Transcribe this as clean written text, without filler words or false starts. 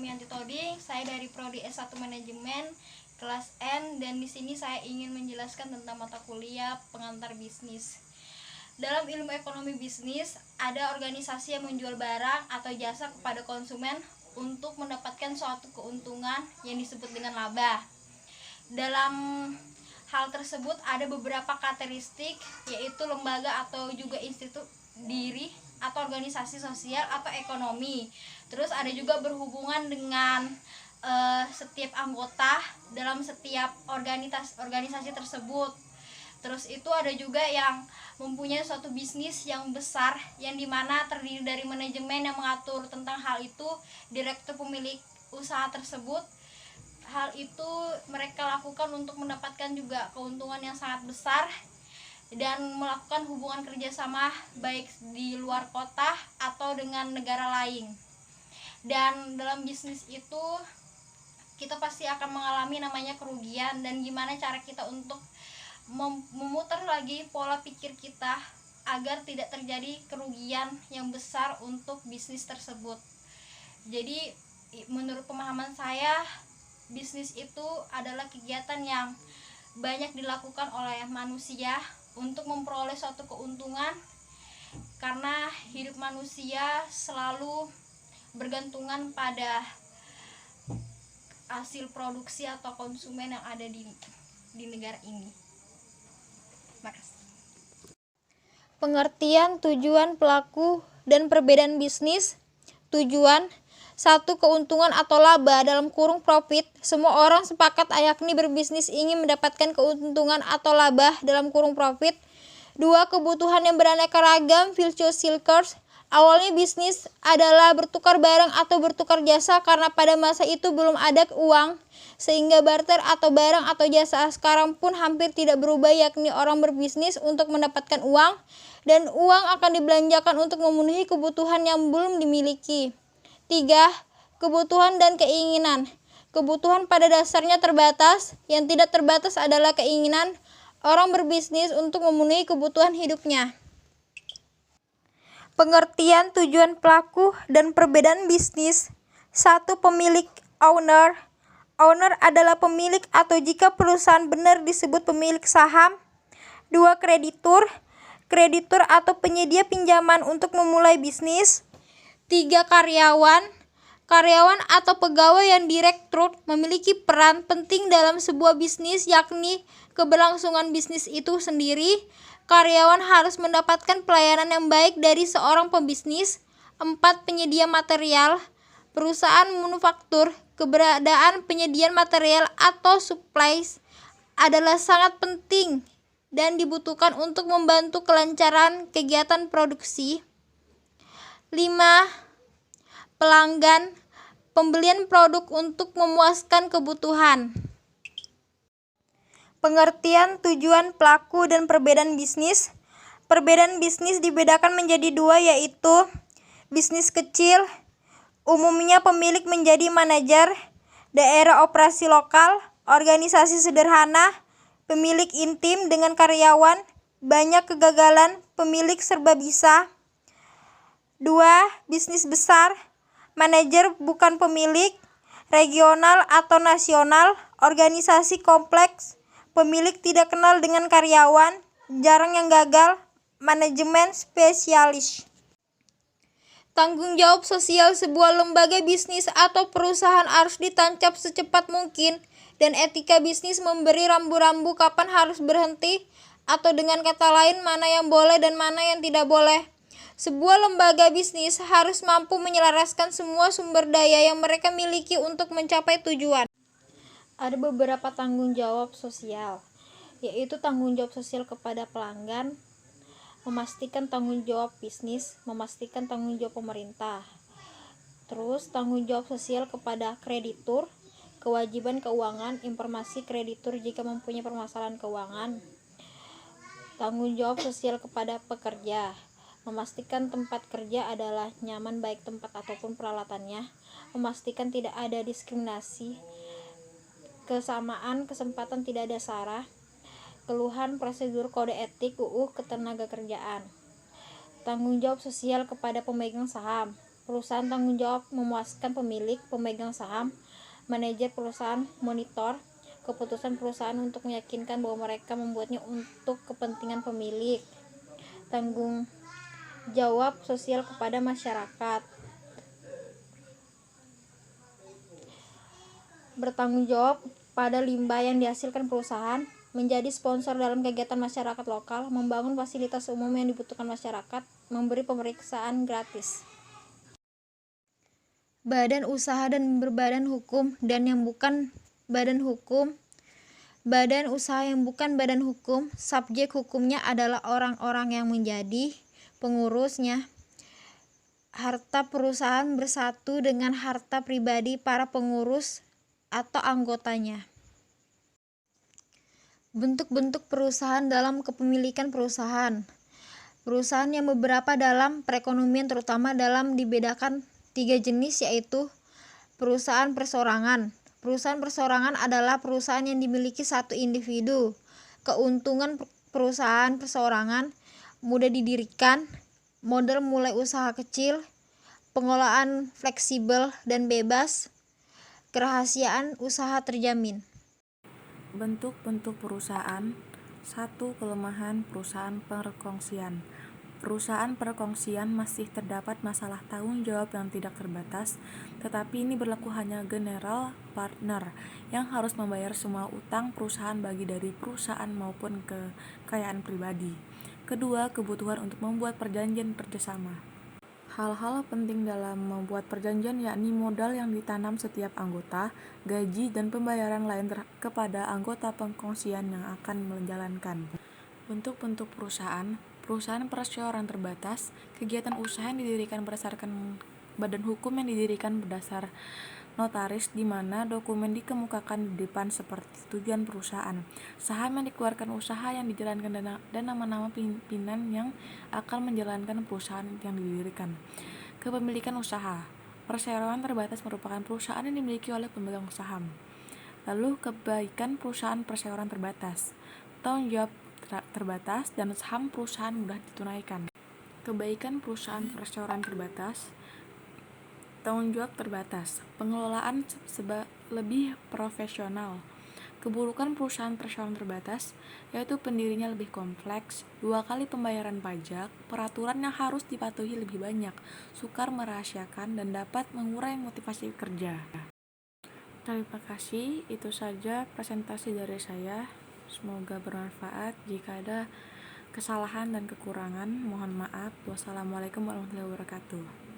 Romianti Tobing. Saya dari Prodi S1 Manajemen kelas N, dan di sini saya ingin menjelaskan tentang mata kuliah pengantar bisnis. Dalam ilmu ekonomi bisnis, ada organisasi yang menjual barang atau jasa kepada konsumen untuk mendapatkan suatu keuntungan yang disebut dengan laba. Dalam hal tersebut ada beberapa karakteristik, yaitu lembaga atau juga institut diri atau organisasi sosial atau ekonomi. Terus ada juga berhubungan dengan setiap anggota dalam setiap organisasi tersebut. Terus itu ada juga yang mempunyai suatu bisnis yang besar, yang dimana terdiri dari manajemen yang mengatur tentang hal itu, direktur pemilik usaha tersebut. Hal itu mereka lakukan untuk mendapatkan juga keuntungan yang sangat besar dan melakukan hubungan kerjasama baik di luar kota atau dengan negara lain. Dan dalam bisnis itu kita pasti akan mengalami namanya kerugian, dan gimana cara kita untuk memutar lagi pola pikir kita agar tidak terjadi kerugian yang besar untuk bisnis tersebut. Jadi menurut pemahaman saya, bisnis itu adalah kegiatan yang banyak dilakukan oleh manusia untuk memperoleh suatu keuntungan, karena hidup manusia selalu bergantungan pada hasil produksi atau konsumen yang ada di negara ini. Makasih. Pengertian, tujuan, pelaku, dan perbedaan bisnis. Tujuan: 1. Keuntungan atau laba dalam kurung profit. Semua orang sepakat yakni berbisnis ingin mendapatkan keuntungan atau laba dalam kurung profit. 2. Kebutuhan yang beraneka ragam, virtuous circles. Awalnya bisnis adalah bertukar barang atau bertukar jasa, karena pada masa itu belum ada uang, sehingga barter atau barang atau jasa. Sekarang pun hampir tidak berubah, yakni orang berbisnis untuk mendapatkan uang, dan uang akan dibelanjakan untuk memenuhi kebutuhan yang belum dimiliki. 3. Kebutuhan dan keinginan. Kebutuhan pada dasarnya terbatas, yang tidak terbatas adalah keinginan orang berbisnis untuk memenuhi kebutuhan hidupnya. Pengertian, tujuan, pelaku, dan perbedaan bisnis. 1. Pemilik, owner. Owner adalah pemilik atau jika perusahaan benar disebut pemilik saham. 2. Kreditur. Kreditur atau penyedia pinjaman untuk memulai bisnis. 3. Karyawan. Karyawan atau pegawai yang direkrut memiliki peran penting dalam sebuah bisnis, yakni keberlangsungan bisnis itu sendiri. Karyawan harus mendapatkan pelayanan yang baik dari seorang pebisnis. 4. Penyedia material. Perusahaan manufaktur. Keberadaan penyedia material atau supplies adalah sangat penting dan dibutuhkan untuk membantu kelancaran kegiatan produksi. 5. Pelanggan. Pembelian produk untuk memuaskan kebutuhan. Pengertian, tujuan, pelaku, dan perbedaan bisnis. Perbedaan bisnis dibedakan menjadi 2, yaitu bisnis kecil, umumnya pemilik menjadi manajer, daerah operasi lokal, organisasi sederhana, pemilik intim dengan karyawan, banyak kegagalan, pemilik serba bisa. 2. Bisnis besar, manajer bukan pemilik, regional atau nasional, organisasi kompleks, pemilik tidak kenal dengan karyawan, jarang yang gagal, manajemen spesialis. Tanggung jawab sosial. Sebuah lembaga bisnis atau perusahaan harus ditancap secepat mungkin, dan etika bisnis memberi rambu-rambu kapan harus berhenti, atau dengan kata lain mana yang boleh dan mana yang tidak boleh. Sebuah lembaga bisnis harus mampu menyelaraskan semua sumber daya yang mereka miliki untuk mencapai tujuan. Ada beberapa tanggung jawab sosial, yaitu tanggung jawab sosial kepada pelanggan, memastikan tanggung jawab bisnis, memastikan tanggung jawab pemerintah. Terus tanggung jawab sosial kepada kreditur, kewajiban keuangan, informasi kreditur jika mempunyai permasalahan keuangan. Tanggung jawab sosial kepada pekerja, memastikan tempat kerja adalah nyaman baik tempat ataupun peralatannya, memastikan tidak ada diskriminasi, kesamaan kesempatan tidak ada sara, keluhan prosedur kode etik UU Ketenagakerjaan. Tanggung jawab sosial kepada pemegang saham, perusahaan tanggung jawab memuaskan pemilik, pemegang saham, manajer perusahaan, monitor keputusan perusahaan untuk meyakinkan bahwa mereka membuatnya untuk kepentingan pemilik, tanggung jawab sosial kepada masyarakat, bertanggung jawab pada limbah yang dihasilkan perusahaan, menjadi sponsor dalam kegiatan masyarakat lokal, membangun fasilitas umum yang dibutuhkan masyarakat, memberi pemeriksaan gratis. Badan usaha dan berbadan hukum dan yang bukan badan hukum. Badan usaha yang bukan badan hukum, subjek hukumnya adalah orang-orang yang menjadi pengurusnya. Harta perusahaan bersatu dengan harta pribadi para pengurus atau anggotanya. Bentuk-bentuk perusahaan dalam kepemilikan perusahaan. Perusahaan yang beberapa dalam perekonomian terutama dalam dibedakan 3 jenis, yaitu perusahaan perseorangan. Perusahaan perseorangan adalah perusahaan yang dimiliki satu individu. Keuntungan perusahaan perseorangan mudah didirikan, modal mulai usaha kecil, pengelolaan fleksibel dan bebas, kerahasiaan usaha terjamin. Bentuk-bentuk perusahaan. 1. Kelemahan perusahaan perkongsian. Perusahaan perkongsian masih terdapat masalah tanggung jawab yang tidak terbatas, tetapi ini berlaku hanya general partner yang harus membayar semua utang perusahaan bagi dari perusahaan maupun kekayaan pribadi. Kedua, kebutuhan untuk membuat perjanjian kerjasama. Hal-hal penting dalam membuat perjanjian yakni modal yang ditanam setiap anggota, gaji, dan pembayaran lain kepada anggota perkongsian yang akan menjalankan. Bentuk-bentuk perusahaan. Perusahaan perseorangan terbatas, kegiatan usaha yang didirikan berdasarkan badan hukum yang didirikan berdasar notaris di mana dokumen dikemukakan di depan seperti tujuan perusahaan, saham yang dikeluarkan usaha yang dijalankan dan nama-nama pimpinan yang akan menjalankan perusahaan yang didirikan. Kepemilikan usaha. Perseroan terbatas merupakan perusahaan yang dimiliki oleh pemegang saham. Lalu kebaikan perusahaan perseroan terbatas. Tanggung jawab terbatas dan saham perusahaan mudah ditunaikan. Kebaikan perusahaan perseroan terbatas. Tanggung jawab terbatas, pengelolaan lebih profesional. Keburukan perusahaan perseroan terbatas, yaitu pendirinya lebih kompleks, 2 kali pembayaran pajak, peraturan yang harus dipatuhi lebih banyak, sukar merahasiakan, dan dapat mengurangi motivasi kerja. Terima kasih, itu saja presentasi dari saya. Semoga bermanfaat. Jika ada kesalahan dan kekurangan, mohon maaf. Wassalamualaikum warahmatullahi wabarakatuh.